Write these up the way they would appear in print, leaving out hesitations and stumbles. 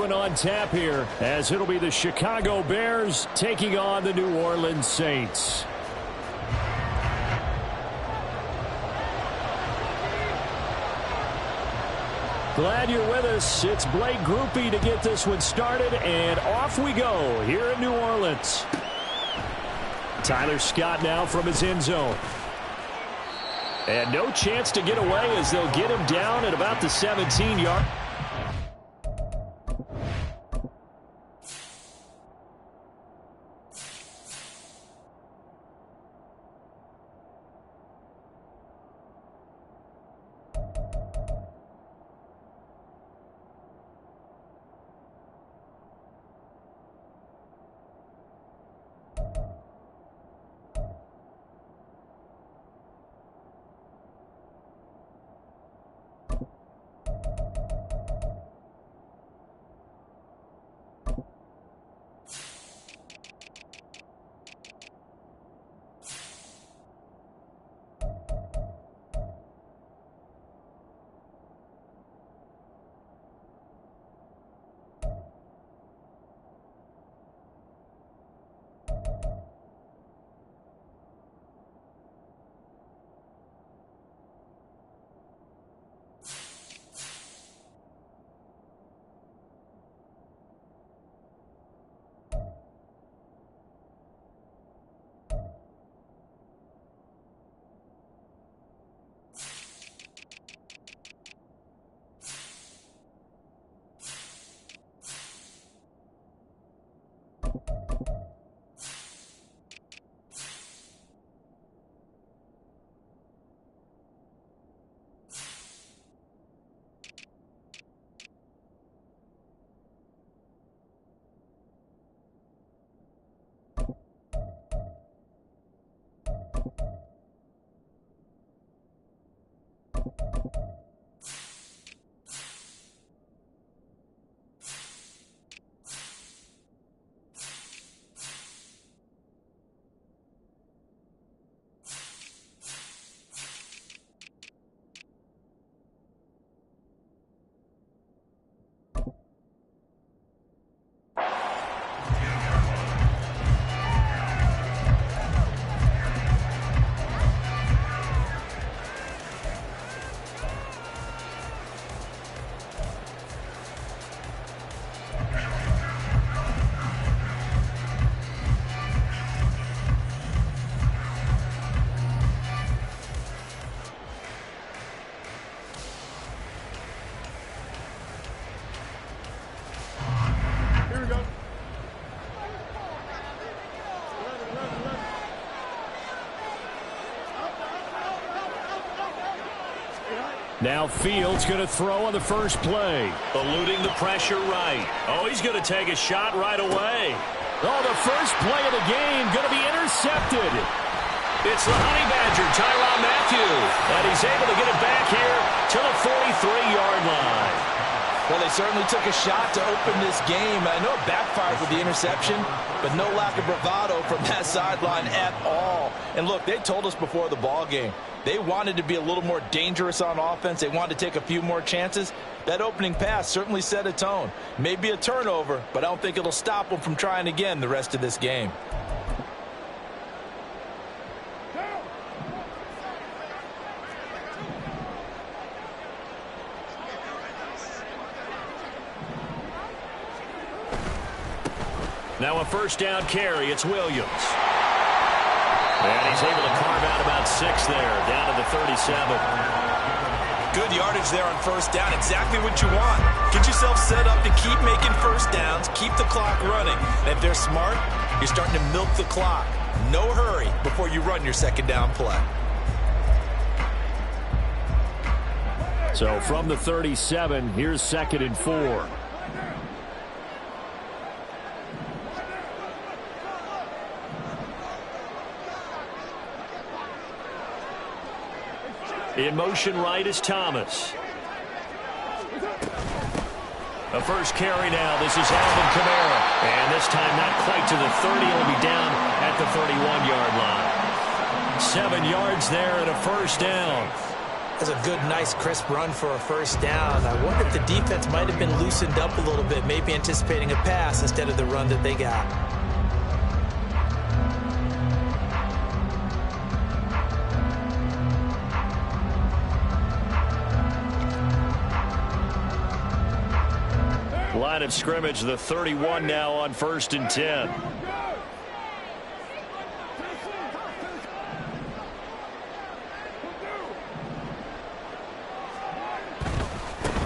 one on tap here, as it'll be the Chicago Bears taking on the New Orleans Saints. Glad you're with us. It's Blake Grupe to get this one started, and off we go here in New Orleans. Tyler Scott now from his end zone. And no chance to get away as they'll get him down at about the 17-yard. Now Fields going to throw on the first play. Eluding the pressure right. Oh, he's going to take a shot right away. Oh, the first play of the game going to be intercepted. It's the Honey Badger, Tyrann Mathieu. And he's able to get it back here to the 43-yard line. Well, they certainly took a shot to open this game. I know it backfired with the interception, but no lack of bravado from that sideline at all. And look, they told us before the ball game, they wanted to be a little more dangerous on offense. They wanted to take a few more chances. That opening pass certainly set a tone. Maybe a turnover, but I don't think it'll stop them from trying again the rest of this game. Now a first down carry. It's Williams. And he's able to carve out about 6 there, down to the 37. Good yardage there on first down. Exactly what you want. Get yourself set up to keep making first downs, keep the clock running. And if they're smart, you're starting to milk the clock. No hurry before you run your second down play. So from the 37, here's 2nd and 4. In motion right is Thomas. A first carry now. This is Alvin Kamara. And this time not quite to the 30. He'll be down at the 31-yard line. 7 yards there and a first down. That's a good, nice, crisp run for a first down. I wonder if the defense might have been loosened up a little bit, maybe anticipating a pass instead of the run that they got. Line of scrimmage, the 31 now on 1st and 10.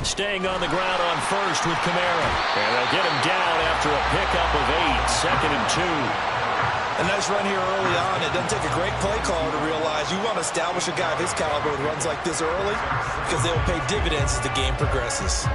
Staying on the ground on first with Kamara. And they'll get him down after a pickup of 8, 2nd and 2. A nice run here early on. It doesn't take a great play caller to realize you want to establish a guy of his caliber with runs like this early because they will pay dividends as the game progresses.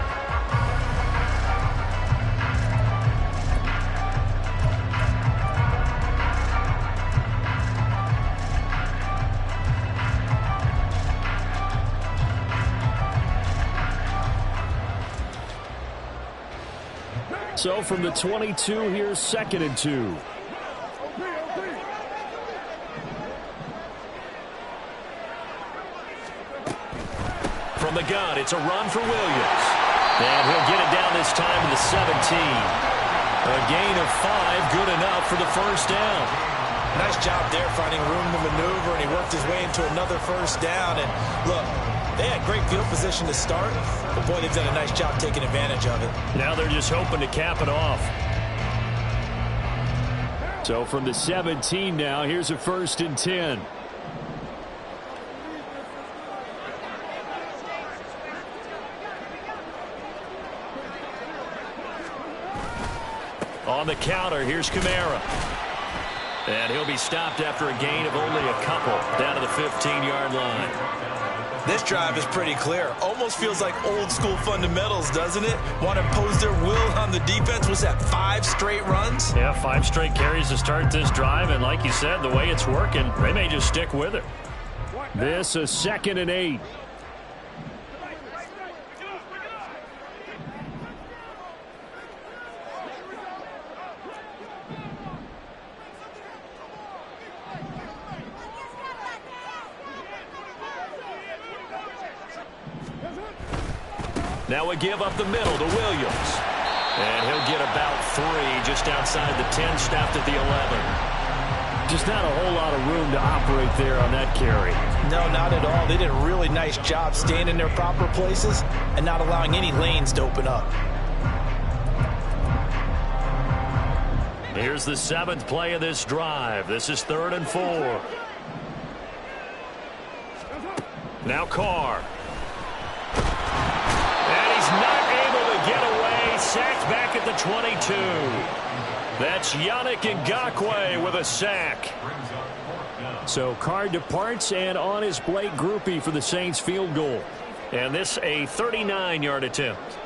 So from the 22, here's 2nd and 2. From the gun, it's a run for Williams. And he'll get it down this time to the 17. A gain of 5, good enough for the first down. Nice job there finding room to maneuver, and he worked his way into another first down. And look, they had great field position to start, but boy, they've done a nice job taking advantage of it. Now they're just hoping to cap it off. So from the 17 now, here's a 1st and 10. On the counter, here's Kamara. And he'll be stopped after a gain of only a couple down to the 15-yard line. This drive is pretty clear. Almost feels like old school fundamentals, doesn't it? Want to impose their will on the defense. Was that 5 straight runs? Yeah, 5 straight carries to start this drive. And like you said, the way it's working, they may just stick with it. This is 2nd and 8. Now we give up the middle to Williams. And he'll get about 3 just outside the 10, stopped at the 11. Just not a whole lot of room to operate there on that carry. No, not at all. They did a really nice job staying in their proper places and not allowing any lanes to open up. Here's the 7th play of this drive. This is 3rd and 4. Now Carr. And he's not able to get away. Sacked back at the 22. That's Yannick Ngakoue with a sack. So Carr departs, and on is Blake Grupe for the Saints field goal. And this a 39-yard attempt.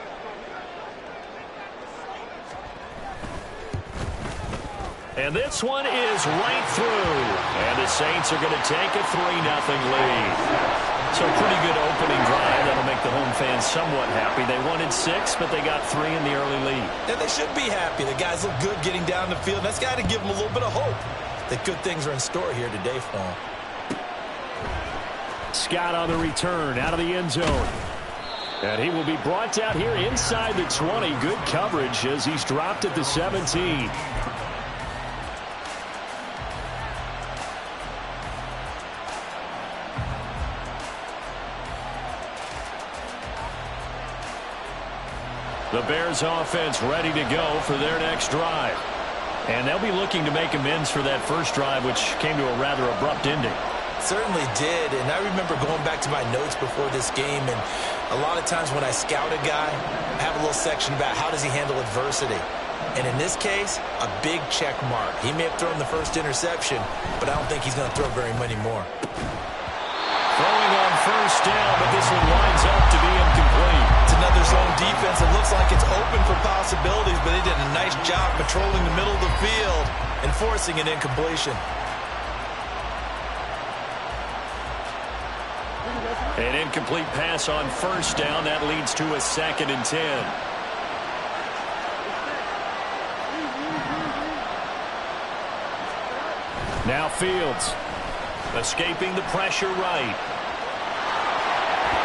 And this one is right through. And the Saints are going to take a 3-0 lead. So pretty good opening drive. That'll make the home fans somewhat happy. They wanted 6, but they got 3 in the early lead. And they should be happy. The guys look good getting down the field. That's got to give them a little bit of hope that good things are in store here today for them. Scott on the return out of the end zone. And he will be brought down here inside the 20. Good coverage as he's dropped at the 17. The Bears offense ready to go for their next drive. And they'll be looking to make amends for that first drive, which came to a rather abrupt ending. Certainly did, and I remember going back to my notes before this game, and a lot of times when I scout a guy, I have a little section about how does he handle adversity. And in this case, a big check mark. He may have thrown the first interception, but I don't think he's going to throw very many more. Throwing on first down, but this one winds up to be incomplete. It's another zone defense. It looks like it's open for possibilities, but they did a nice job patrolling the middle of the field and forcing an incompletion. An incomplete pass on first down. That leads to a 2nd and 10. Now Fields. Escaping the pressure right.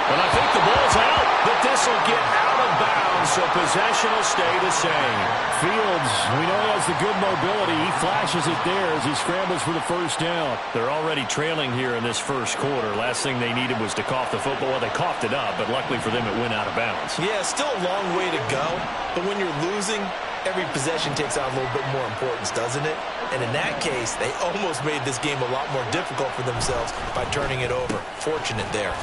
And I think the ball's out, but this will get out of bounds, so possession will stay the same. Fields, we know he has the good mobility. He flashes it there as he scrambles for the first down. They're already trailing here in this first quarter. Last thing they needed was to cough the football. Well, they coughed it up, but luckily for them, it went out of bounds. Yeah, still a long way to go, but when you're losing, every possession takes on a little bit more importance, doesn't it? And in that case, they almost made this game a lot more difficult for themselves by turning it over. Fortunate there.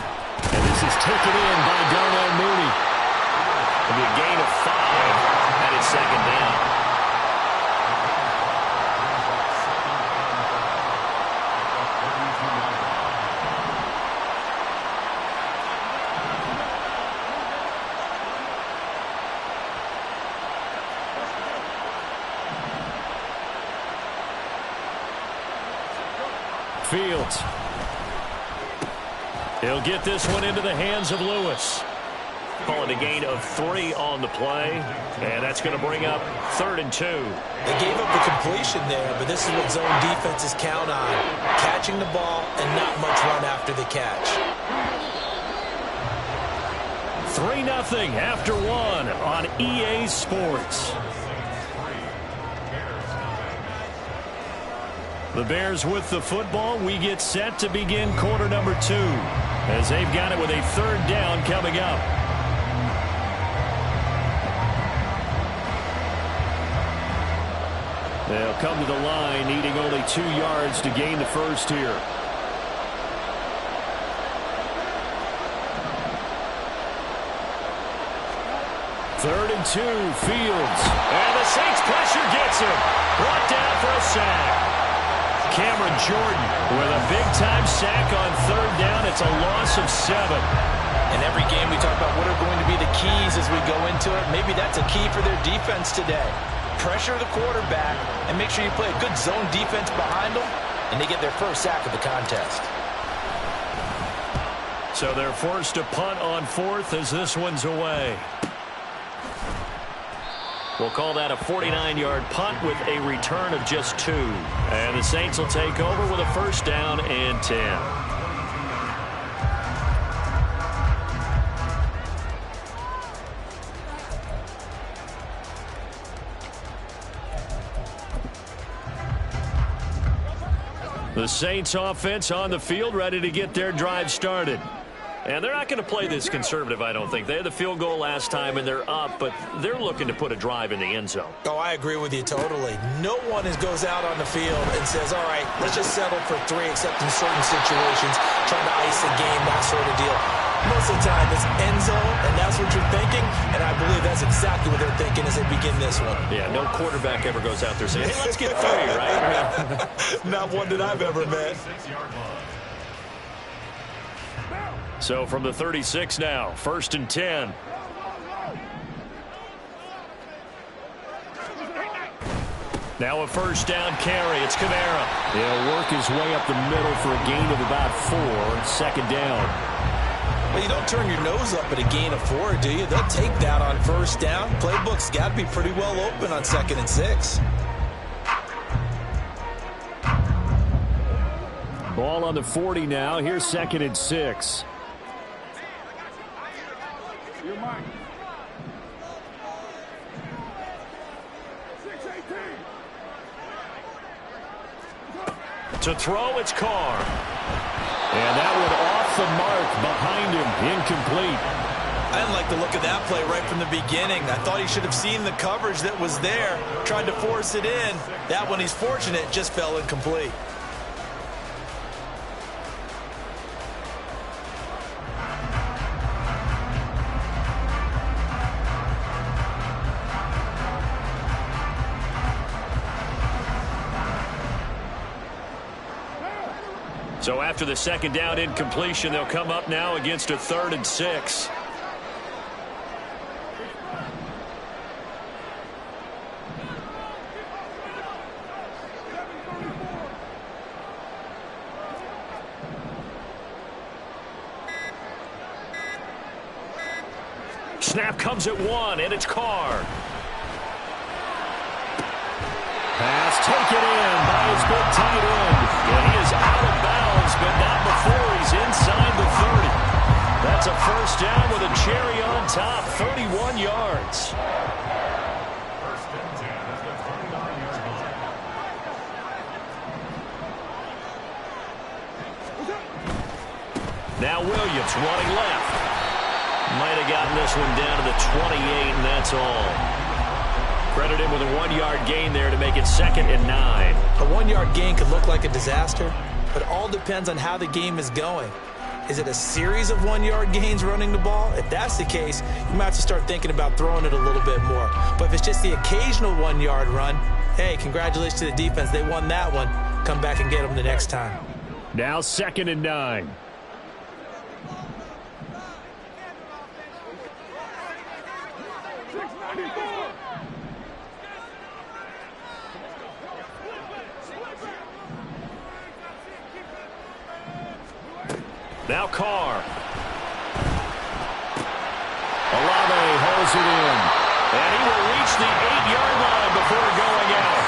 And this is taken in by Darnell Mooney. It'll be a gain of 5, and it's second down. Fields. He'll get this one into the hands of Lewis. Call it a gain of 3 on the play, and that's going to bring up 3rd and 2. They gave up the completion there, but this is what zone defenses count on. Catching the ball and not much run after the catch. 3-0 after 1 on EA Sports. The Bears with the football. We get set to begin quarter number 2 as they've got it with a 3rd down coming up. They'll come to the line needing only 2 yards to gain the first here. Third and 2, Fields. And the Saints pressure gets him. Brought down for a sack. Cameron Jordan with a big-time sack on 3rd down. It's a loss of 7. In every game we talk about what are going to be the keys as we go into it. Maybe that's a key for their defense today. Pressure the quarterback and make sure you play a good zone defense behind them, and they get their first sack of the contest. So they're forced to punt on 4th as this one's away. We'll call that a 49-yard punt with a return of just 2. And the Saints will take over with a 1st down and 10. The Saints offense on the field, ready to get their drive started. And they're not going to play this conservative, I don't think. They had the field goal last time, and they're up, but they're looking to put a drive in the end zone. Oh, I agree with you totally. No one goes out on the field and says, all right, let's just settle for 3, except in certain situations, trying to ice a game, that sort of deal. Most of the time, it's end zone, and that's what you're thinking, and I believe that's exactly what they're thinking as they begin this one. Yeah, no quarterback ever goes out there saying, hey, let's get 3, right? Not one that I've ever met. So from the 36 now, 1st and 10. Now a 1st down carry. It's Kamara. He'll work his way up the middle for a gain of about 4. 2nd down. Well, you don't turn your nose up at a gain of 4, do you? They'll take that on 1st down. Playbook's got to be pretty well open on 2nd and 6. Ball on the 40 now. Here's 2nd and 6. To throw, it's Carr. And that one off the mark behind him. Incomplete. I didn't like the look of that play right from the beginning. I thought he should have seen the coverage that was there, tried to force it in. That one, he's fortunate, just fell incomplete. So after the 2nd down incompletion, they'll come up now against a 3rd and 6. Snap comes at 1, and it's Carr. Pass taken in by his big tight end. And he is out of bounds, but not before he's inside the 30. That's It's a first down with a cherry on top, 31 yards. Now Williams running left. Might have gotten this one down to the 28, and that's all. Credit him with a 1-yard gain there to make it 2nd and 9. A 1-yard gain could look like a disaster, but it all depends on how the game is going. Is it a series of 1-yard gains running the ball? If that's the case, you might have to start thinking about throwing it a little bit more. But if it's just the occasional 1-yard run, hey, congratulations to the defense. They won that one. Come back and get them the next time. Now 2nd and 9. Now Carr. Olave holds it in. And he will reach the 8-yard line before going out.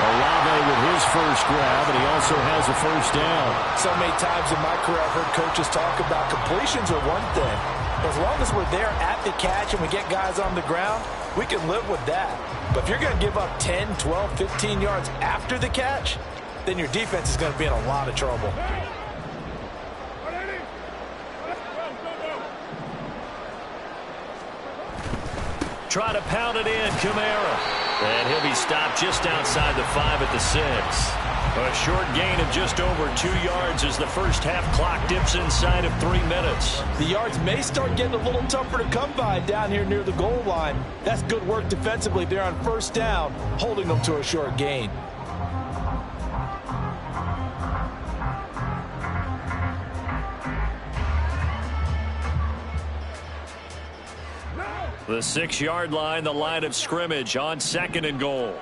Olave with his first grab, and he also has a first down. So many times in my career I've heard coaches talk about completions are one thing. As long as we're there at the catch and we get guys on the ground, we can live with that. But if you're going to give up 10, 12, 15 yards after the catch, then your defense is going to be in a lot of trouble. Try to pound it in, Kamara. And he'll be stopped just outside the 5 at the 6. A short gain of just over 2 yards as the first half clock dips inside of 3 minutes. The yards may start getting a little tougher to come by down here near the goal line. That's good work defensively there on first down, holding them to a short gain. The 6-yard line, the line of scrimmage on 2nd and goal.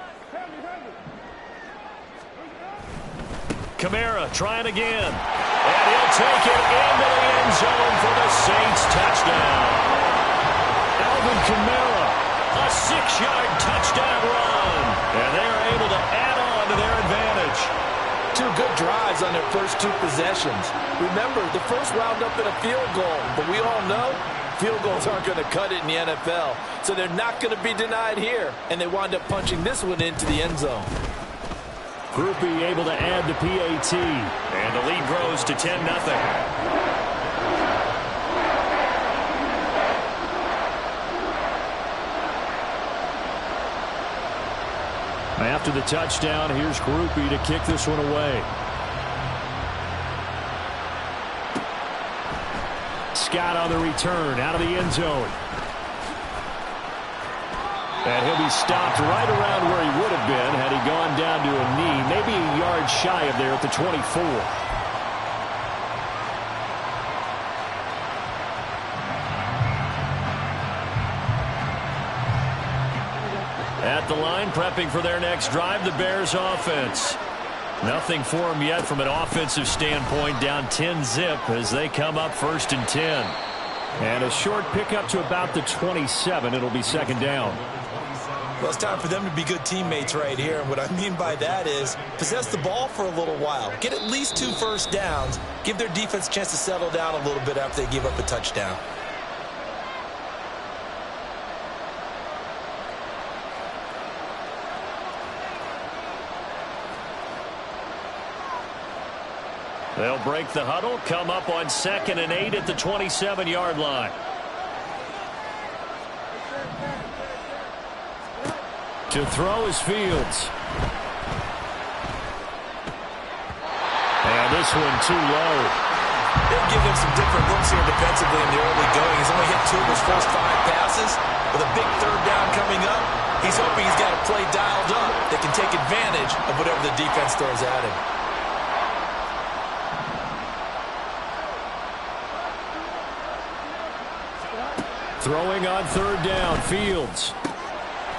Kamara trying again. And he'll take it into the end zone for the Saints touchdown. Alvin Kamara, a 6-yard touchdown run. And they are able to add on to their advantage. 2 good drives on their first 2 possessions. Remember, the first wound up in a field goal, but we all know field goals aren't going to cut it in the NFL, so they're not going to be denied here, and they wind up punching this one into the end zone. Groupie able to add the PAT, and the lead grows to 10-0. After the touchdown, here's Groupie to kick this one away. Scott on the return, out of the end zone. And he'll be stopped right around where he would have been had he gone down to a knee, maybe a yard shy of there at the 24. At the line, prepping for their next drive, the Bears offense. Nothing for them yet from an offensive standpoint, down 10-zip as they come up 1st and 10. And a short pickup to about the 27. It'll be 2nd down. Well, it's time for them to be good teammates right here. And what I mean by that is possess the ball for a little while. Get at least 2 first downs. Give their defense a chance to settle down a little bit after they give up a touchdown. They'll break the huddle, come up on 2nd and 8 at the 27-yard line. To throw is Fields. And this one too low. They'll give him some different looks here defensively in the early going. He's only hit 2 of his first 5 passes. With a big 3rd down coming up, he's hoping he's got a play dialed up that can take advantage of whatever the defense throws at him. Throwing on 3rd down, Fields.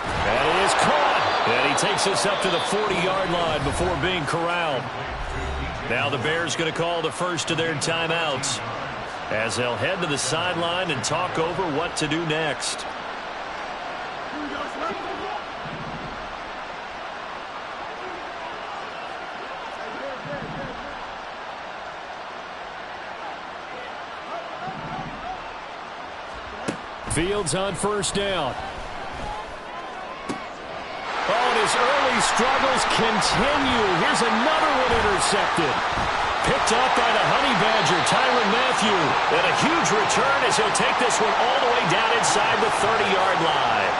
And he is caught. And he takes us up to the 40-yard line before being corralled. Now the Bears going to call the first of their timeouts as they'll head to the sideline and talk over what to do next. Fields on first down. Oh, and his early struggles continue. Here's another one intercepted. Picked up by the Honey Badger, Tyrann Mathieu. And a huge return as he'll take this one all the way down inside the 30-yard line.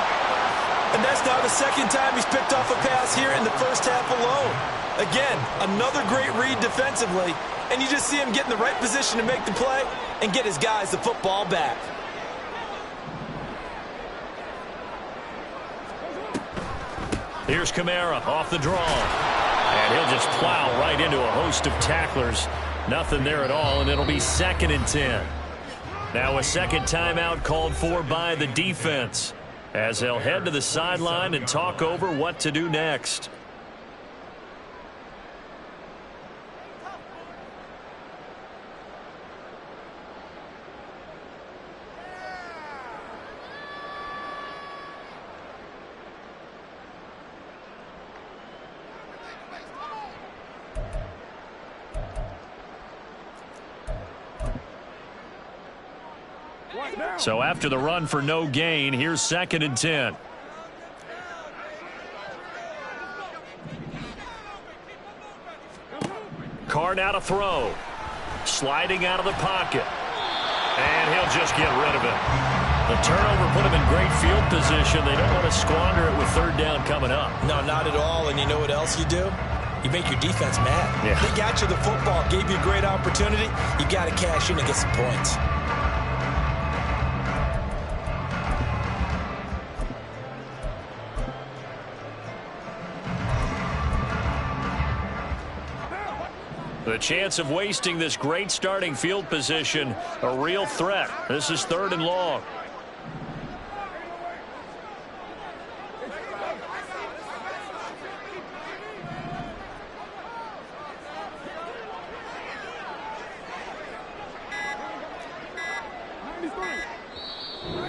And that's now the second time he's picked off a pass here in the first half alone. Again, another great read defensively. And you just see him get in the right position to make the play and get his guys the football back. Here's Kamara off the draw. And he'll just plow right into a host of tacklers. Nothing there at all, and it'll be 2nd and 10. Now a second timeout called for by the defense, as they'll head to the sideline and talk over what to do next. So after the run for no gain, here's 2nd and 10. Carr now to throw. Sliding out of the pocket. And he'll just get rid of it. The turnover put him in great field position. They don't want to squander it with 3rd down coming up. No, not at all. And you know what else you do? You make your defense mad. Yeah. They got you the football, gave you a great opportunity. You got to cash in and get some points. The chance of wasting this great starting field position, a real threat. This is 3rd and long.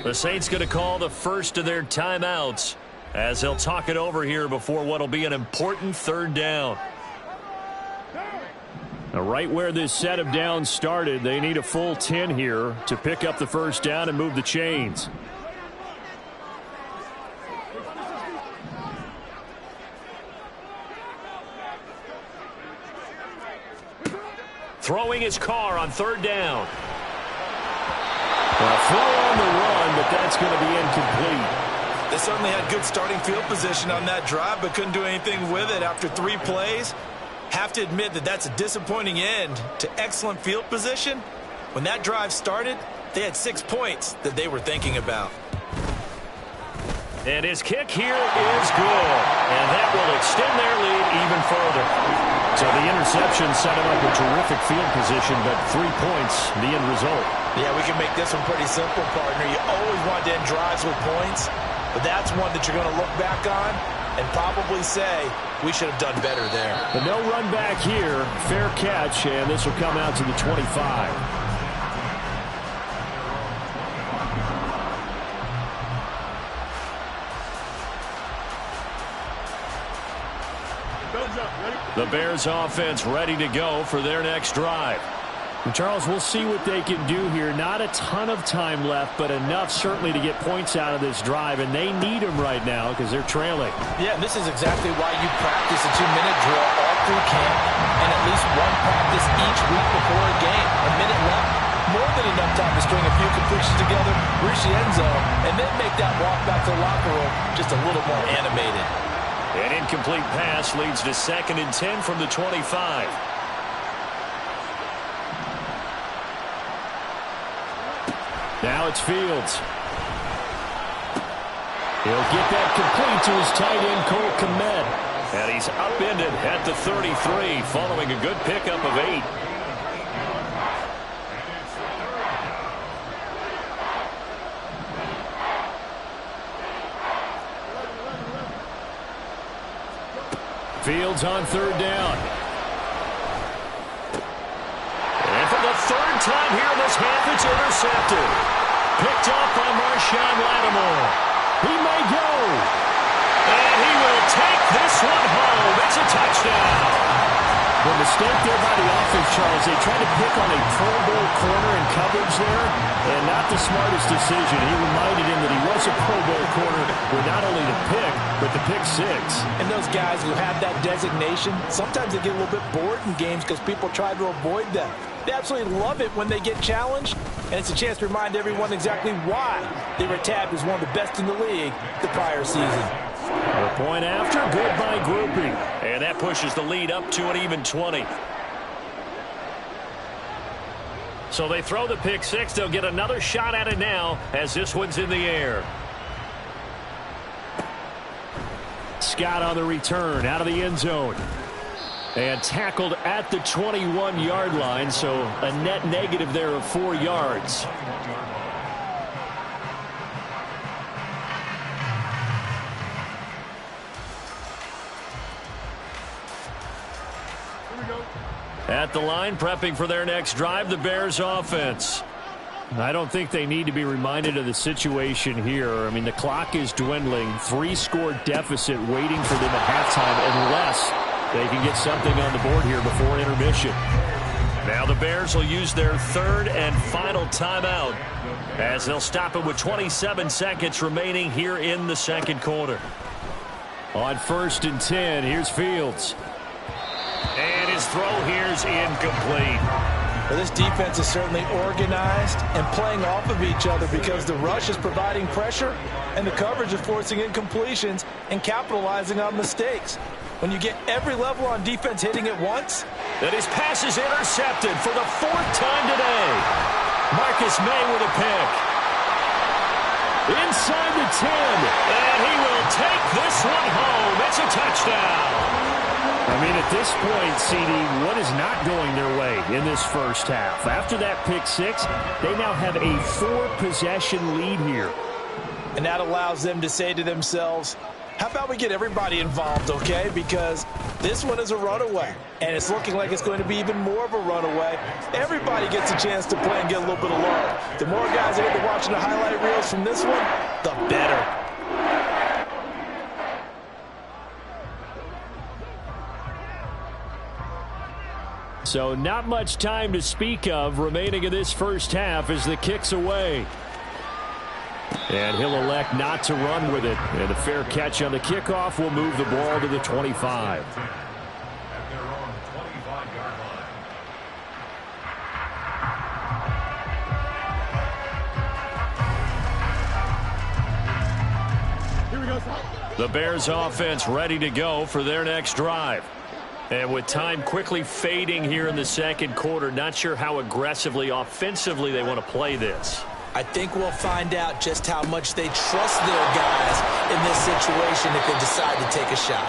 The Saints going to call the first of their timeouts as they'll talk it over here before what will be an important 3rd down. Now, right where this set of downs started, they need a full 10 here to pick up the first down and move the chains. Throwing his Carr on 3rd down. A throw on the run, but that's going to be incomplete. They certainly had good starting field position on that drive, but couldn't do anything with it after 3 plays. Have to admit that that's a disappointing end to excellent field position. When that drive started, they had 6 points that they were thinking about. And his kick here is good. And that will extend their lead even further. So the interception set him up in terrific field position, but 3 points, the end result. Yeah, we can make this one pretty simple, partner. You always want to end drives with points, but that's one that you're going to look back on and probably say, we should have done better there. But no run back here. Fair catch, and this will come out to the 25. The Bears offense ready to go for their next drive. And Charles, we'll see what they can do here. Not a ton of time left, but enough certainly to get points out of this drive, and they need them right now because they're trailing. Yeah, and this is exactly why you practice a 2-minute drill all through camp and at least one practice each week before a game. A minute left, more than enough time to string a few completions together, reach the end zone, and then make that walk back to the locker room just a little more animated. An incomplete pass leads to 2nd and 10 from the 25. Now it's Fields. He'll get that complete to his tight end, Cole Kmet. And he's upended at the 33 following a good pickup of 8. Fields on 3rd down. And for the 3rd time here in this half, it's intercepted. Picked up by Marshawn Lattimore. He may go. And he will take this one home. It's a touchdown. The mistake there by the offense, Charles, they tried to pick on a Pro Bowl corner in coverage there, and not the smartest decision. He reminded him that he was a Pro Bowl corner with not only the pick, but the pick six. And those guys who have that designation, sometimes they get a little bit bored in games because people try to avoid them. They absolutely love it when they get challenged, and it's a chance to remind everyone exactly why they were tabbed as one of the best in the league the prior season. A point after, good by grouping. And that pushes the lead up to an even 20. So they throw the pick six. They'll get another shot at it now as this one's in the air. Scott on the return out of the end zone. And tackled at the 21-yard line, so a net negative there of 4 yards. At the line, prepping for their next drive, the Bears offense. I don't think they need to be reminded of the situation here. I mean, the clock is dwindling. 3-score deficit waiting for them at halftime unless they can get something on the board here before intermission. Now the Bears will use their third and final timeout as they'll stop it with 27 seconds remaining here in the second quarter. On 1st and 10, here's Fields. And his throw here's incomplete. Well, this defense is certainly organized and playing off of each other because the rush is providing pressure and the coverage is forcing incompletions and capitalizing on mistakes. When you get every level on defense hitting at once. That his pass is intercepted for the 4th time today. Marcus May with a pick. Inside the 10, and he will take this one home. It's a touchdown. I mean, at this point, CD, what is not going their way in this first half? After that pick six, they now have a 4-possession lead here. And that allows them to say to themselves, how about we get everybody involved, okay? Because this one is a runaway, and it's looking like it's going to be even more of a runaway. Everybody gets a chance to play and get a little bit of love. The more guys that end up watching the highlight reels from this one, the better. So not much time to speak of remaining in this first half as the kick's away. And he'll elect not to run with it. And a fair catch on the kickoff will move the ball to the 25. The Bears offense ready to go for their next drive. And with time quickly fading here in the second quarter, not sure how aggressively, offensively they want to play this. I think we'll find out just how much they trust their guys in this situation if they decide to take a shot.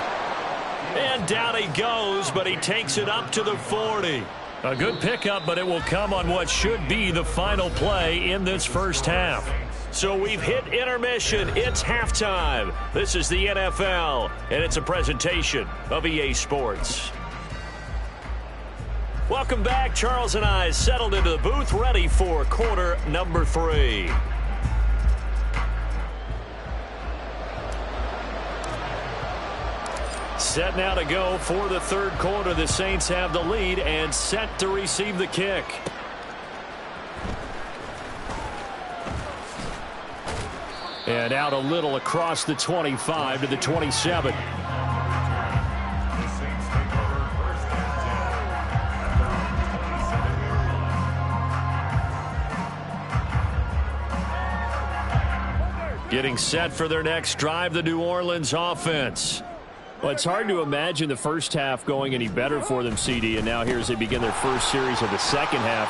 And down he goes, but he takes it up to the 40. A good pickup, but it will come on what should be the final play in this first half. So we've hit intermission. It's halftime. This is the NFL, and it's a presentation of EA Sports. Welcome back. Charles and I settled into the booth, ready for quarter number 3. Set now to go for the third quarter. The Saints have the lead and set to receive the kick. And out a little across the 25 to the 27. Getting set for their next drive, the New Orleans offense. Well, it's hard to imagine the first half going any better for them, CD, and now here as they begin their first series of the second half.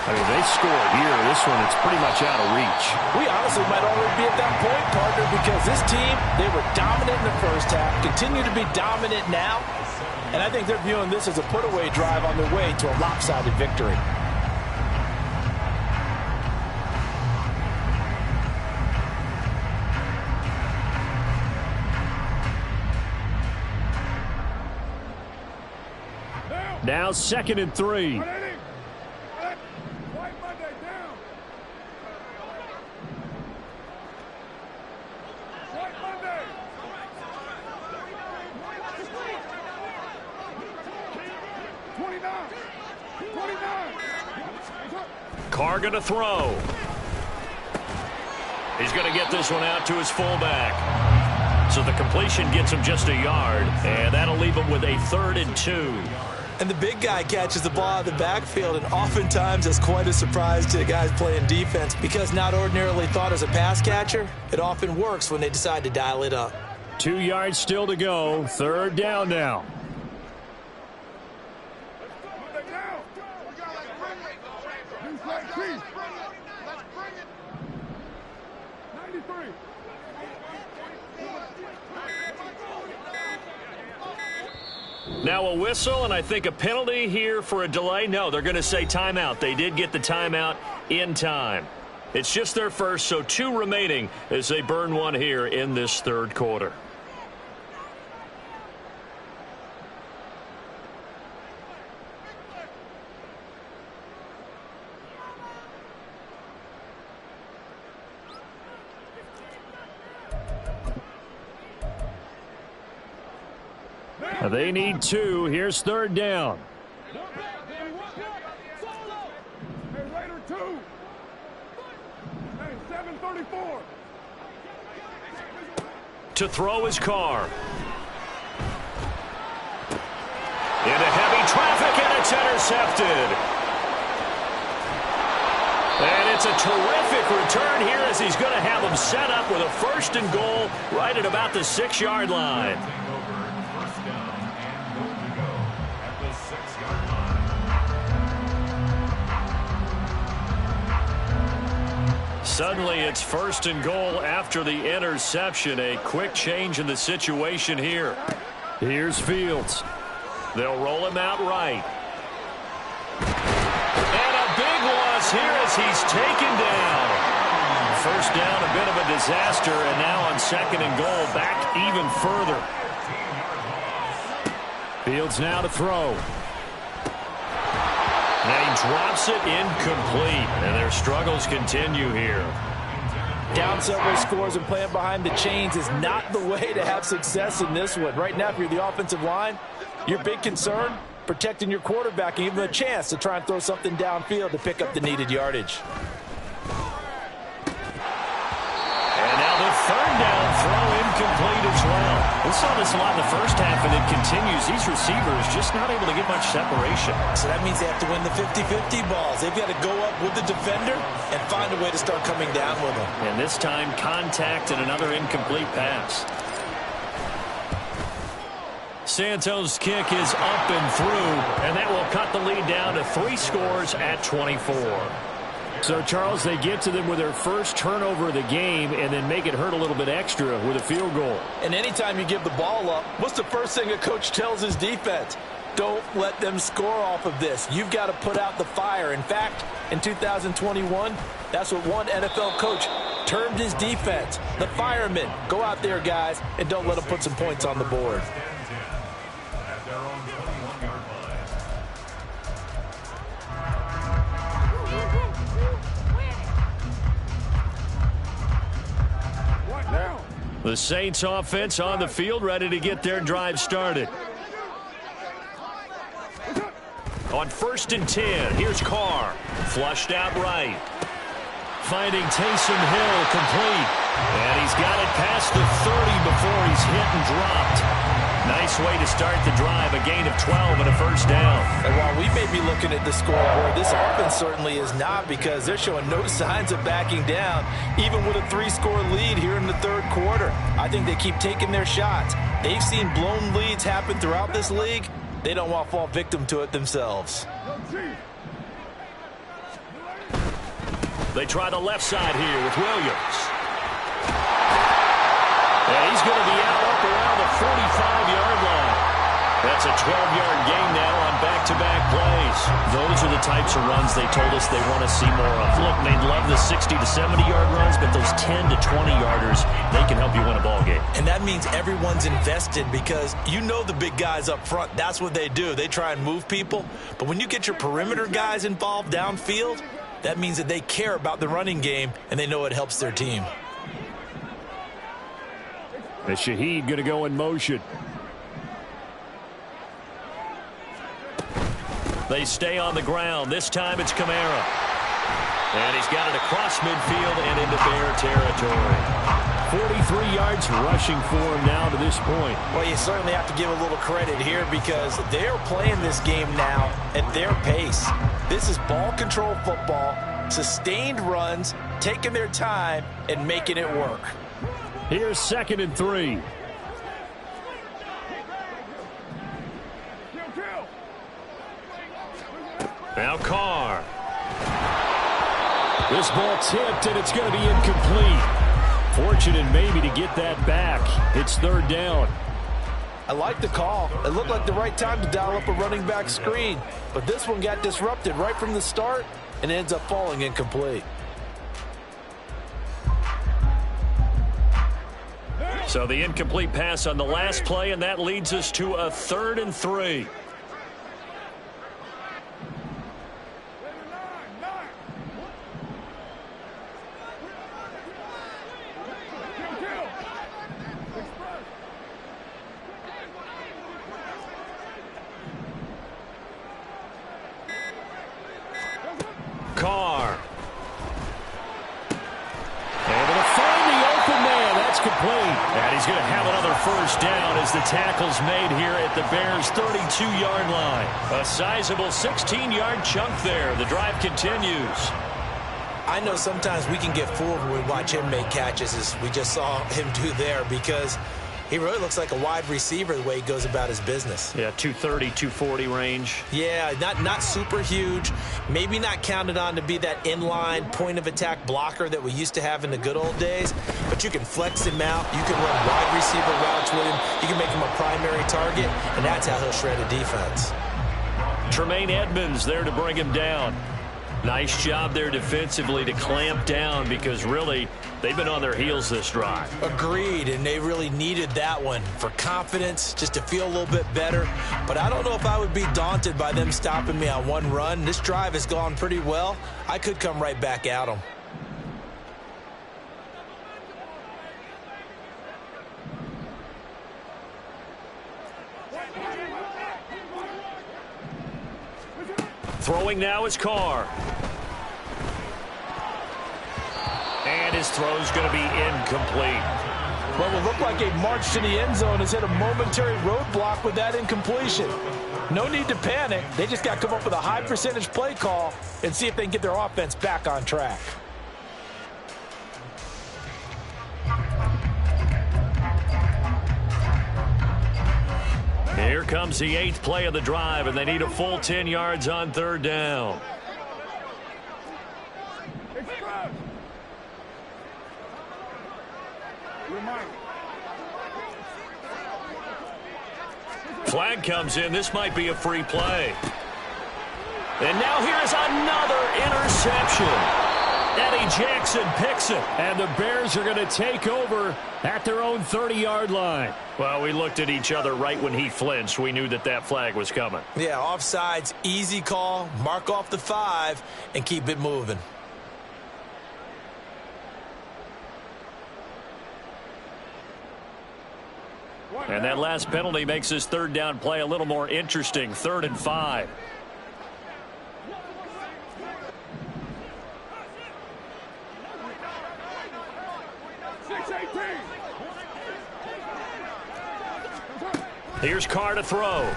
I mean, they scored here. This one, it's pretty much out of reach. We honestly might already be at that point, partner, because this team, they were dominant in the first half, continue to be dominant now, and I think they're viewing this as a put-away drive on their way to a lopsided victory. Now 2nd and 3. Carr going to throw. He's going to get this one out to his fullback. So the completion gets him just a yard, and that'll leave him with a 3rd and 2. And the big guy catches the ball out of the backfield, and oftentimes it's quite a surprise to the guys playing defense because not ordinarily thought as a pass catcher, it often works when they decide to dial it up. 2 yards still to go. 3rd down now. Now a whistle, and I think a penalty here for a delay. No, they're going to say timeout. They did get the timeout in time. It's just their first, so 2 remaining as they burn one here in this 3rd quarter. They need 2. Here's 3rd down. To throw his Carr. Into heavy traffic, and it's intercepted. And it's a terrific return here as he's going to have him set up with a 1st and goal right at about the 6-yard line. Suddenly it's 1st and goal after the interception. A quick change in the situation here. Here's Fields. They'll roll him out right. And a big loss here as he's taken down. 1st down, a bit of a disaster, and now on 2nd and goal, back even further. Fields now to throw. Now he drops it incomplete, and their struggles continue here. Down several scores and playing behind the chains is not the way to have success in this one. Right now, if you're the offensive line, your big concern, protecting your quarterback and giving him a chance to try and throw something downfield to pick up the needed yardage. And now the 3rd down throw incomplete as well. We saw this a lot in the first half, and it continues. These receivers just not able to get much separation. So that means they have to win the 50-50 balls. They've got to go up with the defender and find a way to start coming down with them. And this time, contact and another incomplete pass. Santos' kick is up and through, and that will cut the lead down to 3 scores at 24. So, Charles, they get to them with their first turnover of the game and then make it hurt a little bit extra with a field goal. And anytime you give the ball up, what's the first thing a coach tells his defense? Don't let them score off of this. You've got to put out the fire. In fact, in 2021, that's what one NFL coach termed his defense. The firemen. Go out there, guys, and don't let them put some points on the board. The Saints offense on the field, ready to get their drive started. On 1st and 10, here's Carr. Flushed out right. Finding Taysom Hill complete. And he's got it past the 30 before he's hit and dropped. Nice way to start the drive, a gain of 12 and a 1st down. And while we may be looking at the scoreboard, this offense certainly is not, because they're showing no signs of backing down, even with a 3-score lead here in the 3rd quarter. I think they keep taking their shots. They've seen blown leads happen throughout this league. They don't want to fall victim to it themselves. They try the left side here with Williams. And he's going to be out up around the 45-yard line. That's a 12-yard gain now on back-to-back plays. Those are the types of runs they told us they want to see more of. Look, they'd love the 60 to 70-yard runs, but those 10 to 20-yarders, they can help you win a ball game. And that means everyone's invested, because you know the big guys up front, that's what they do. They try and move people. But when you get your perimeter guys involved downfield, that means that they care about the running game, and they know it helps their team. And Shaheed going to go in motion. They stay on the ground. This time it's Kamara. And he's got it across midfield and into Bear territory. 43 yards rushing for him now to this point. Well, you certainly have to give a little credit here because they're playing this game now at their pace. This is ball control football, sustained runs, taking their time and making it work. Here's 2nd and 3. Now Carr. This ball tipped, and it's going to be incomplete. Fortunate maybe to get that back. It's 3rd down. I like the call. It looked like the right time to dial up a running back screen. But this one got disrupted right from the start and ends up falling incomplete. So the incomplete pass on the last play, and that leads us to a 3rd and 3. Carr. Able to find the open man. That's complete. And he's going to have another 1st down as the tackle's made here at the Bears' 32-yard line. A sizable 16-yard chunk there. The drive continues. I know sometimes we can get fooled when we watch him make catches, as we just saw him do there, because he really looks like a wide receiver the way he goes about his business. Yeah, 230, 240 range. Yeah, not super huge. Maybe not counted on to be that inline point-of-attack blocker that we used to have in the good old days. But you can flex him out. You can run wide receiver routes with him. You can make him a primary target, and that's how he'll shred a defense. Tremaine Edmonds there to bring him down. Nice job there defensively to clamp down because really they've been on their heels this drive. Agreed, and they really needed that one for confidence, just to feel a little bit better. But I don't know if I would be daunted by them stopping me on one run. This drive has gone pretty well. I could come right back at them. Throwing now is Carr. And his throw's going to be incomplete. What will look like a march to the end zone has hit a momentary roadblock with that incompletion. No need to panic. They just got to come up with a high percentage play call and see if they can get their offense back on track. Here comes the 8th play of the drive, and they need a full 10 yards on 3rd down. Flag comes in. This might be a free play. And now here is another interception. Eddie Jackson picks it, and the Bears are going to take over at their own 30-yard line. Well, we looked at each other right when he flinched. We knew that that flag was coming. Yeah, offsides, easy call, mark off the 5, and keep it moving. And that last penalty makes this 3rd down play a little more interesting. 3rd and 5. Here's Carr to throw. Nowhere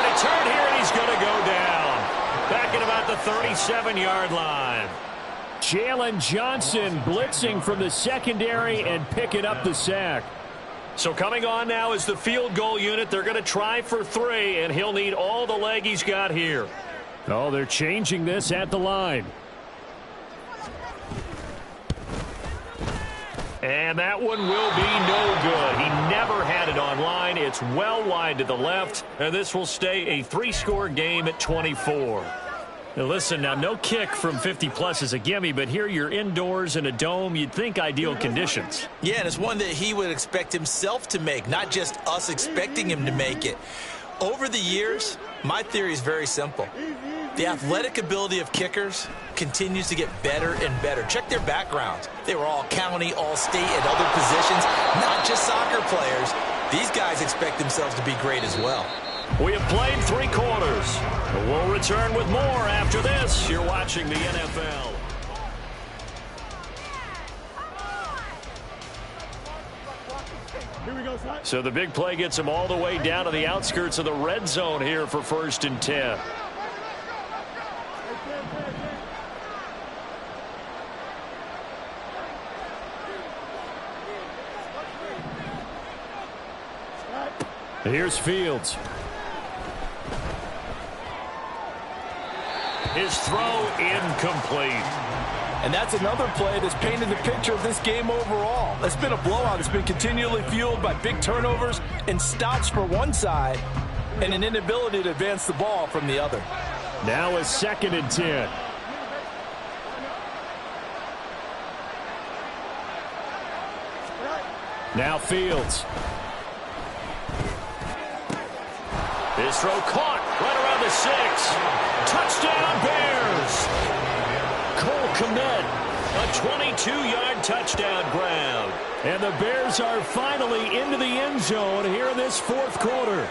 to turn here, and he's going to go down. Back at about the 37-yard line. Jalen Johnson blitzing from the secondary and picking up the sack. So coming on now is the field goal unit. They're going to try for 3, and he'll need all the leg he's got here. Oh, they're changing this at the line. And that one will be no good. He never had it on line. It's well wide to the left, and this will stay a 3-score game at 24. Now listen, now no kick from 50-plus is a gimme, but here you're indoors in a dome. You'd think ideal conditions. Yeah, and it's one that he would expect himself to make, not just us expecting him to make it. Over the years, my theory is very simple. The athletic ability of kickers continues to get better and better. Check their backgrounds. They were all county, all state, at other positions, not just soccer players. These guys expect themselves to be great as well. We have played 3 quarters. We'll return with more after this. You're watching the NFL. So the big play gets him all the way down to the outskirts of the red zone here for 1st and 10. Here's Fields. His throw incomplete. And that's another play that's painted the picture of this game overall. It's been a blowout. It's been continually fueled by big turnovers and stops for one side and an inability to advance the ball from the other. Now a 2nd and 10. Now Fields. His throw caught right around the 6. Touchdown Bears. Cole Kmet, a 22-yard touchdown grab. And the Bears are finally into the end zone here in this 4th quarter.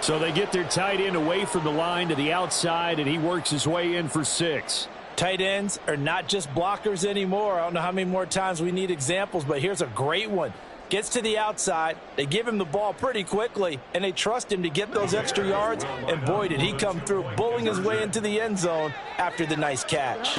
So they get their tight end away from the line to the outside, and he works his way in for 6. Tight ends are not just blockers anymore. I don't know how many more times we need examples, but here's a great one. Gets to the outside, they give him the ball pretty quickly, and they trust him to get those extra yards, and boy, did he come through, bullying his way into the end zone after the nice catch.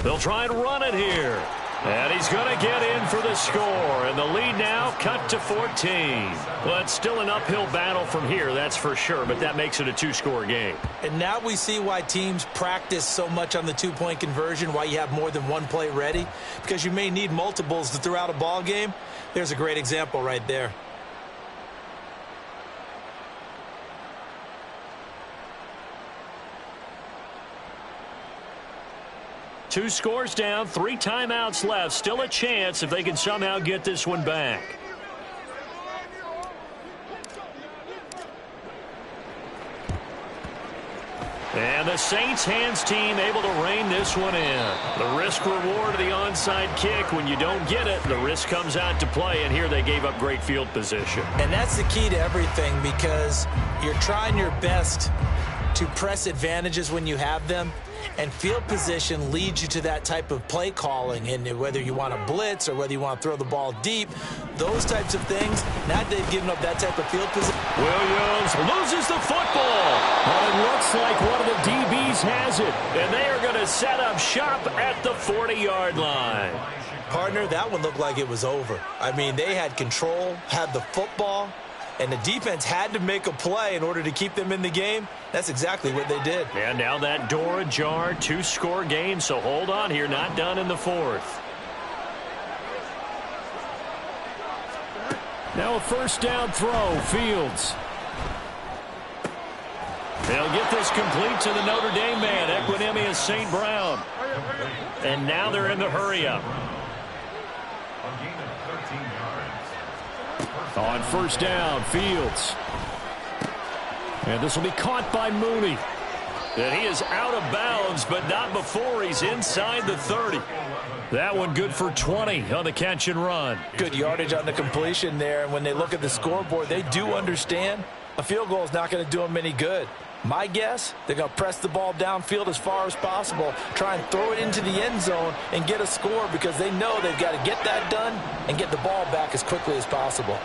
They'll try and run it here. And he's going to get in for the score, and the lead now cut to 14. Well, it's still an uphill battle from here, that's for sure, but that makes it a 2-score game. And now we see why teams practice so much on the 2-point conversion, why you have more than one play ready, because you may need multiples to throw out a ball game. There's a great example right there. Two scores down, 3 timeouts left. Still a chance if they can somehow get this one back. And the Saints hands team able to rein this one in. The risk reward of the onside kick. When you don't get it, the risk comes out to play, and here they gave up great field position. And that's the key to everything, because you're trying your best to press advantages when you have them, and field position leads you to that type of play calling. And whether you want to blitz or whether you want to throw the ball deep, those types of things, now they've given up that type of field position. Williams loses the football. Well, it looks like one of the DBs has it, and they are going to set up shop at the 40-yard line. Partner, that one looked like it was over. I mean, they had control, had the football, and the defense had to make a play in order to keep them in the game. That's exactly what they did. And now that door ajar, 2-score game, so hold on here, not done in the 4th. Now a first down throw, Fields. They'll get this complete to the Notre Dame man, Equanimeous St. Brown. And now they're in the hurry-up. On first down, Fields. And this will be caught by Mooney. And he is out of bounds, but not before he's inside the 30. That one good for 20 on the catch and run. Good yardage on the completion there. And when they look at the scoreboard, they do understand a field goal is not going to do them any good. My guess, they're going to press the ball downfield as far as possible, try and throw it into the end zone and get a score, because they know they've got to get that done and get the ball back as quickly as possible.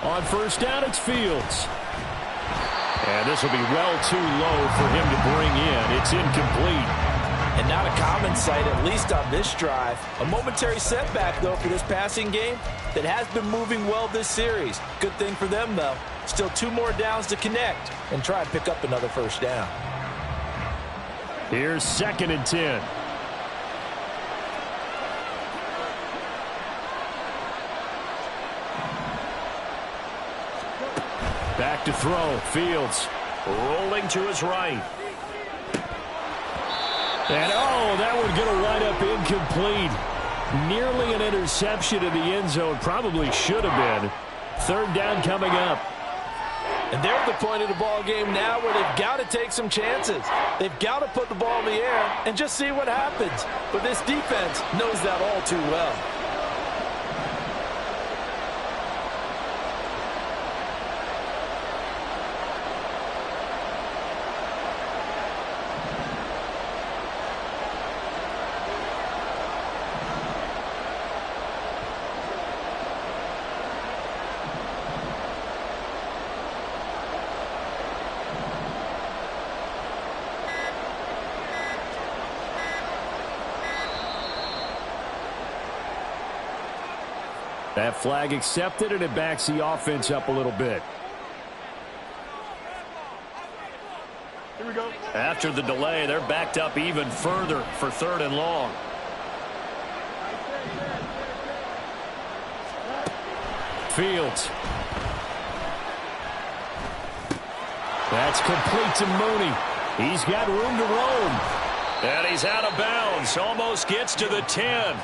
On first down, it's Fields. And this will be well too low for him to bring in. It's incomplete. And not a common sight, at least on this drive. A momentary setback, though, for this passing game that has been moving well this series. Good thing for them, though. Still 2 more downs to connect and try and pick up another first down. Here's 2nd and 10. Back to throw. Fields rolling to his right. And, oh, that would get a wind up incomplete. Nearly an interception in the end zone. Probably should have been. 3rd down coming up. And they're at the point of the ball game now where they've got to take some chances. They've got to put the ball in the air and just see what happens. But this defense knows that all too well. That flag accepted, and it backs the offense up a little bit. Here we go. After the delay, they're backed up even further for 3rd and long. Fields. That's complete to Mooney. He's got room to roam. And he's out of bounds. Almost gets to the 10.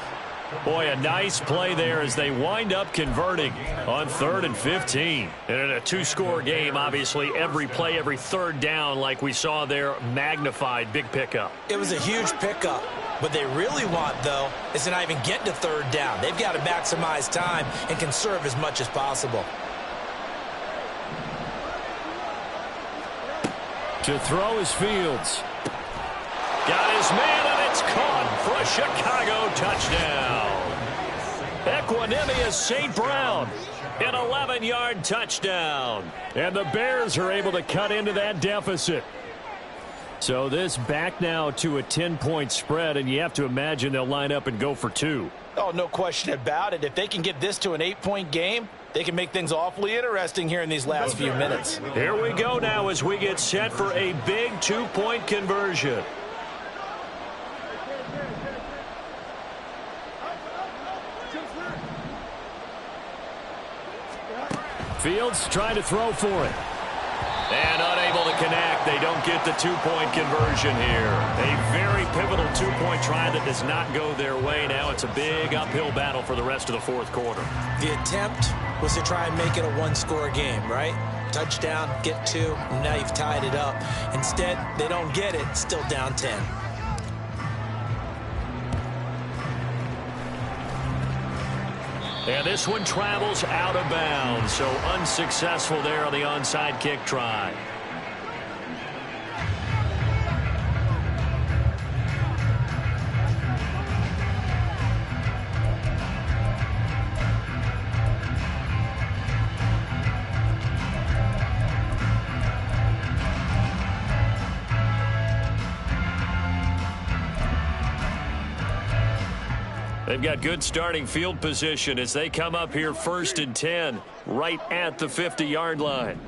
Boy, a nice play there as they wind up converting on 3rd and 15. And in a 2-score game, obviously, every play, every 3rd down, like we saw there, magnified. Big pickup. It was a huge pickup. What they really want, though, is to not even get to 3rd down. They've got to maximize time and conserve as much as possible. To throw is Fields. Got his man, and it's caught for a Chicago touchdown. Equanimeous St. Brown, an 11-yard touchdown. And the Bears are able to cut into that deficit. So this back now to a 10-point spread, and you have to imagine they'll line up and go for 2. Oh, no question about it. If they can get this to an 8-point game, they can make things awfully interesting here in these last few minutes. Here we go now as we get set for a big 2-point conversion. Fields trying to throw for it. And unable to connect. They don't get the 2-point conversion here. A very pivotal 2-point try that does not go their way. Now it's a big uphill battle for the rest of the 4th quarter. The attempt was to try and make it a 1-score game, right? Touchdown, get 2, and now you've tied it up. Instead, they don't get it, still down 10. And this one travels out of bounds, so unsuccessful there on the onside kick try. They've got good starting field position as they come up here 1st and 10, right at the 50-yard line.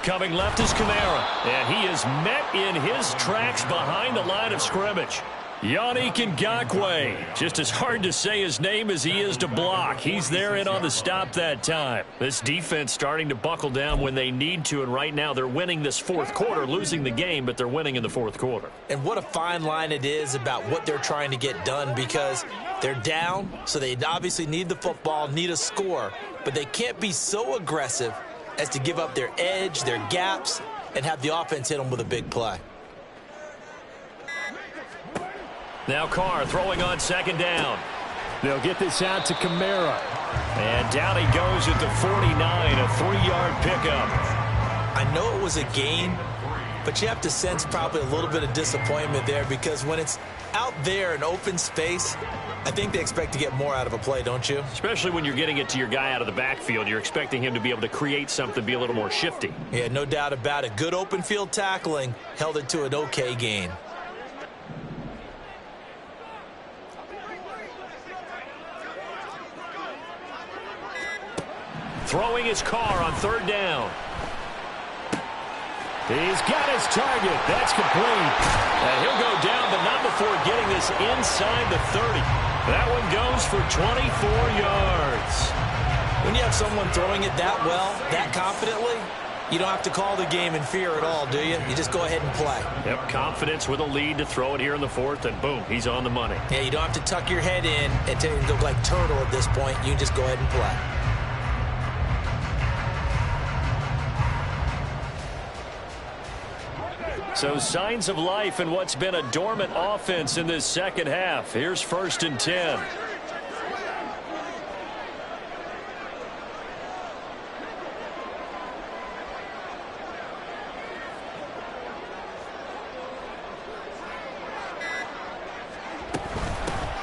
Coming left is Kamara, and he is met in his tracks behind the line of scrimmage. Yannick Ngakoue, just as hard to say his name as he is to block. He's there in on the stop that time. This defense starting to buckle down when they need to, and right now they're winning this 4th quarter, losing the game, but they're winning in the 4th quarter. And what a fine line it is about what they're trying to get done, because they're down, so they obviously need the football, need a score, but they can't be so aggressive as to give up their edge, their gaps, and have the offense hit them with a big play. Now Carr throwing on 2nd down. They'll get this out to Kamara. And down he goes at the 49, a 3-yard pickup. I know it was a gain, but you have to sense probably a little bit of disappointment there, because when it's out there in open space, I think they expect to get more out of a play, don't you? Especially when you're getting it to your guy out of the backfield. You're expecting him to be able to create something, be a little more shifty. Yeah, no doubt about it. Good open field tackling held it to an okay gain. Throwing his Carr on 3rd down. He's got his target. That's complete. And he'll go down, but not before getting this inside the 30. That one goes for 24 yards. When you have someone throwing it that well, that confidently, You don't have to call the game in fear at all, do you? You just go ahead and play. Yep, confidence with a lead to throw it here in the fourth, and boom, he's on the money. Yeah, you don't have to tuck your head in and go like turtle at this point. You just go ahead and play. So signs of life in what's been a dormant offense in this second half. Here's 1st and 10.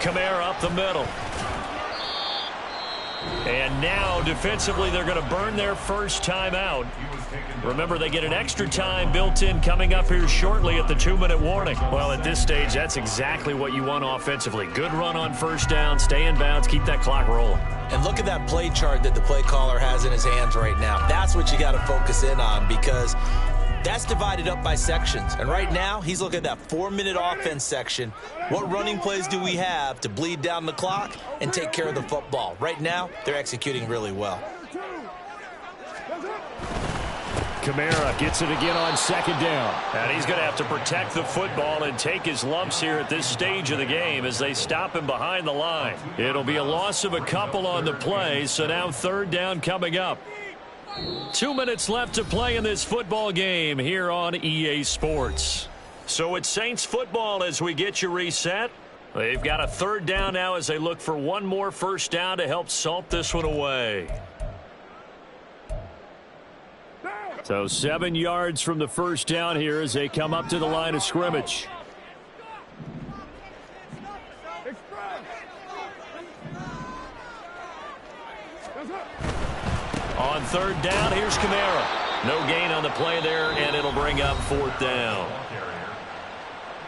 Kamara up the middle. And now, defensively, they're going to burn their first time out. Remember, they get an extra time built in coming up here shortly at the 2-minute warning. Well, at this stage, that's exactly what you want offensively. Good run on first down, stay in bounds, keep that clock rolling. And look at that play chart that the play caller has in his hands right now. That's what you got to focus in on, because that's divided up by sections. And right now, he's looking at that 4-minute offense section. What running plays do we have to bleed down the clock and take care of the football? Right now, they're executing really well. Kamara gets it again on 2nd down. And he's going to have to protect the football and take his lumps here at this stage of the game as they stop him behind the line. It'll be a loss of a couple on the play, so now 3rd down coming up. 2 minutes left to play in this football game here on EA Sports. So it's Saints football as we get you reset. They've got a 3rd down now as they look for one more first down to help salt this one away. So 7 yards from the first down here as they come up to the line of scrimmage. On 3rd down, here's Kamara. No gain on the play there, and it'll bring up 4th down.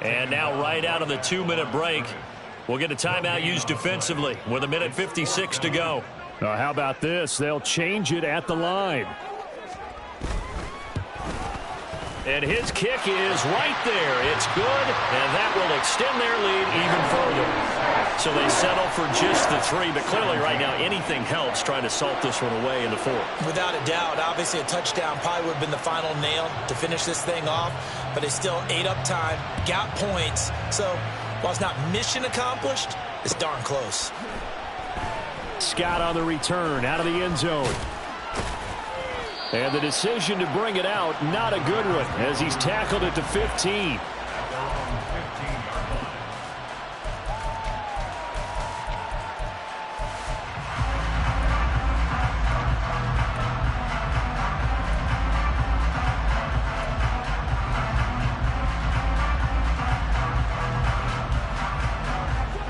And now right out of the 2-minute break, we'll get a timeout used defensively with 1:56 to go. How about this? They'll change it at the line. And his kick is right there. It's good, and that will extend their lead even further. So they settle for just the 3, but clearly right now anything helps trying to salt this one away in the 4th. Without a doubt, obviously a touchdown probably would have been the final nail to finish this thing off, but they still ate up time, got points. So while it's not mission accomplished, it's darn close. Scott on the return out of the end zone. And the decision to bring it out, not a good one, as he's tackled at the 15.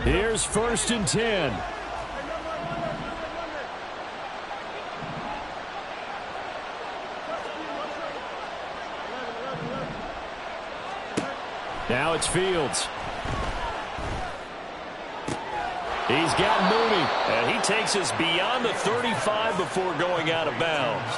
Here's 1st and 10. Now it's Fields. He's got Mooney, and he takes us beyond the 35 before going out of bounds.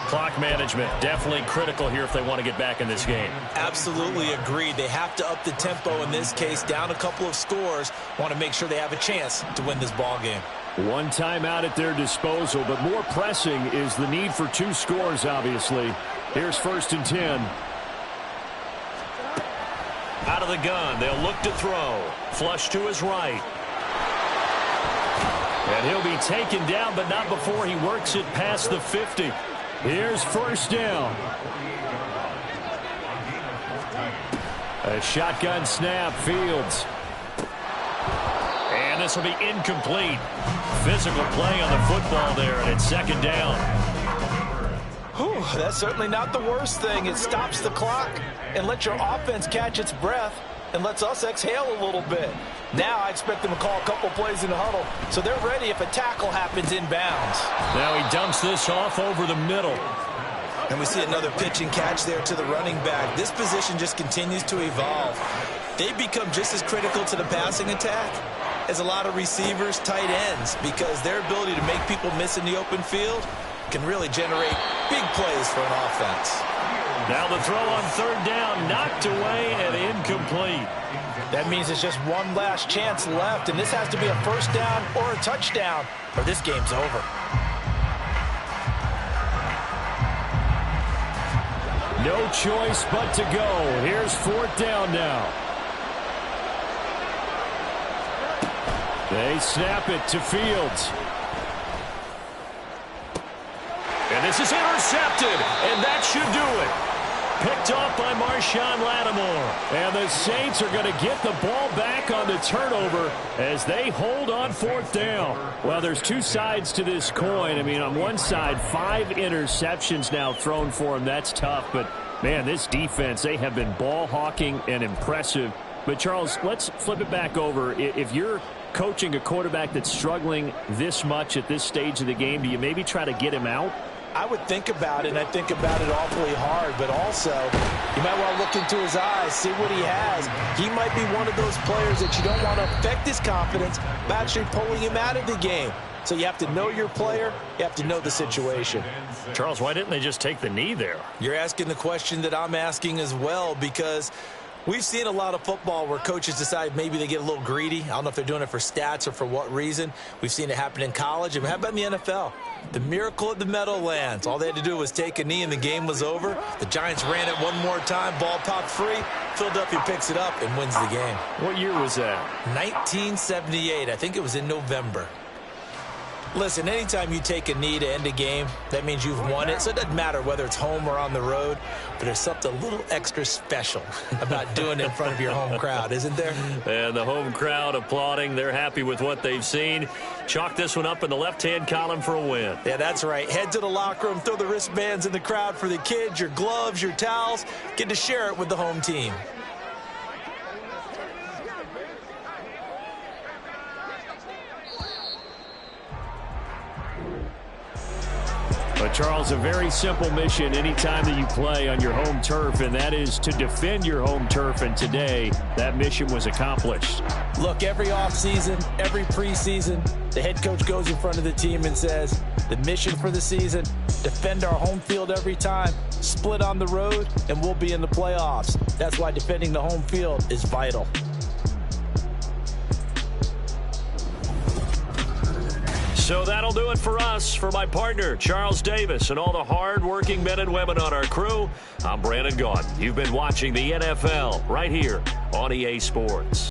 Clock management definitely critical here if they want to get back in this game. Absolutely agreed. They have to up the tempo in this case, down a couple of scores. Want to make sure they have a chance to win this ball game. One timeout at their disposal, but more pressing is the need for 2 scores, obviously. Here's 1st and 10. Out of the gun, they'll look to throw. Flush to his right. And he'll be taken down, but not before he works it past the 50. Here's 1st down. A shotgun snap, Fields. And this will be incomplete. Physical play on the football there, and it's 2nd down. Whew, that's certainly not the worst thing. It stops the clock and lets your offense catch its breath and lets us exhale a little bit. Now I expect them to call a couple plays in the huddle, so they're ready if a tackle happens inbounds. Now he dumps this off over the middle. And we see another pitch and catch there to the running back. This position just continues to evolve. They become just as critical to the passing attack as a lot of receivers, tight ends, because their ability to make people miss in the open field can really generate big plays for an offense. Now the throw on 3rd down, knocked away and incomplete. That means it's just one last chance left, and this has to be a 1st down or a touchdown, or this game's over. No choice but to go. Here's 4th down now. They snap it to Fields. And this is intercepted, and that should do it. Picked off by Marshawn Lattimore. And the Saints are going to get the ball back on the turnover as they hold on 4th down. Well, there's two sides to this coin. I mean, on one side, 5 interceptions now thrown for them. That's tough. But, man, this defense, they have been ball hawking and impressive. But, Charles, let's flip it back over. If you're coaching a quarterback that's struggling this much at this stage of the game, do you maybe try to get him out? I would think about it, and I think about it awfully hard, but also you might want to look into his eyes, see what he has. He might be one of those players that you don't want to affect his confidence by actually pulling him out of the game. So you have to know your player. You have to know the situation. Charles, why didn't they just take the knee there? You're asking the question that I'm asking as well, because we've seen a lot of football where coaches decide maybe they get a little greedy. I don't know if they're doing it for stats or for what reason. We've seen it happen in college. And how about in the NFL? The miracle at the Meadowlands. All they had to do was take a knee and the game was over. The Giants ran it one more time. Ball popped free. Philadelphia picks it up and wins the game. What year was that? 1978. I think it was in November. Listen, anytime you take a knee to end a game, that means you've won it. So it doesn't matter whether it's home or on the road, but there's something a little extra special about doing it in front of your home crowd, isn't there? And the home crowd applauding. They're happy with what they've seen. Chalk this one up in the left-hand column for a win. Yeah, that's right. Head to the locker room, throw the wristbands in the crowd for the kids, your gloves, your towels. Get to share it with the home team. But, Charles, a very simple mission anytime that you play on your home turf, and that is to defend your home turf. And today, that mission was accomplished. Look, every offseason, every preseason, the head coach goes in front of the team and says, the mission for the season, defend our home field every time, split on the road, and we'll be in the playoffs. That's why defending the home field is vital. So that'll do it for us. For my partner, Charles Davis, and all the hard-working men and women on our crew, I'm Brandon Gaudin. You've been watching the NFL right here on EA Sports.